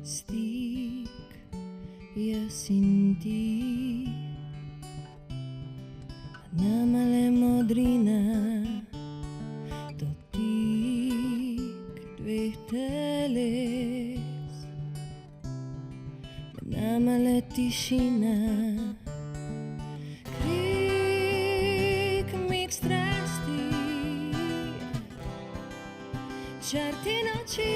Stik je sin ti, nama le modrina, dotik dveh teles, med nama le tišina, krik mig strasti, čar ti noči.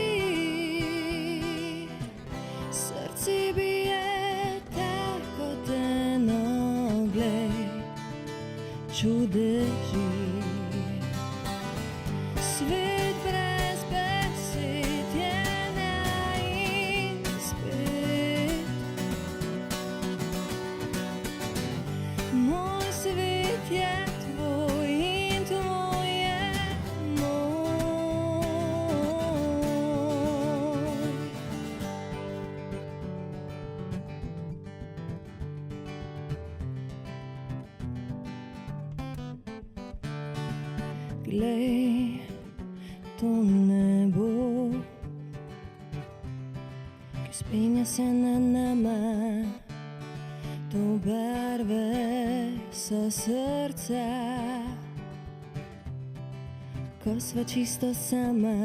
Srce bije tako teno, glej, čudeži. Svet brez besed je nain spet. Moj svet je tvoj in tvoj je moj. Glej, to nebo, ki spenja se nad nama, to barve so srca, ko sva čisto sama.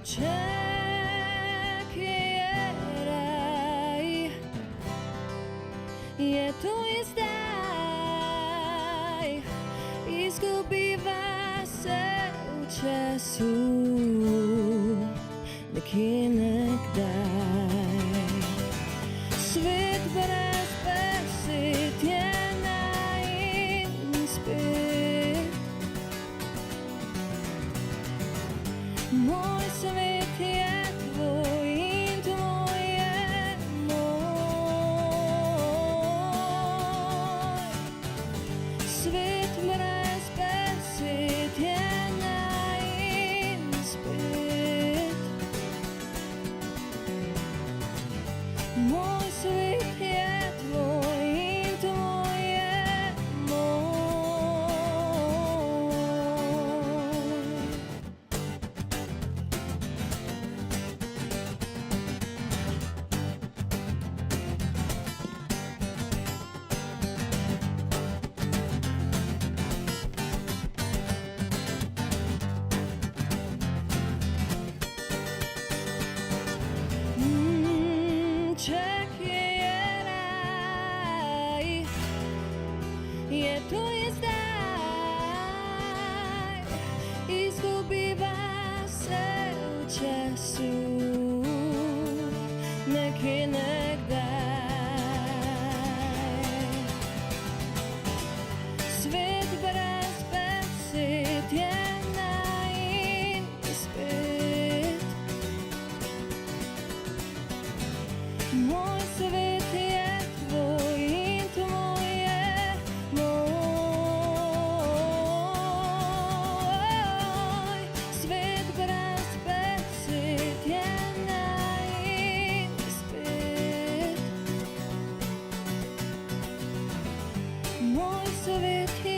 Čak je raj, je to je zdaj. Izgubiva se v času, nekje nekdaj. Svet brez besed je nain spet. Moj svet je tvoj in tvoj je moj. Svet brez besed je nain spet. Moj svet je tvoj in tvoj je moj. Čak je raj, je to je zdaj. Izgubiva se v času, nekje nekdaj. Svet brez besed je nain spet. Moj svet je tvoj in tvoj je moj. Svet brez besed je nain spet. Moj svet je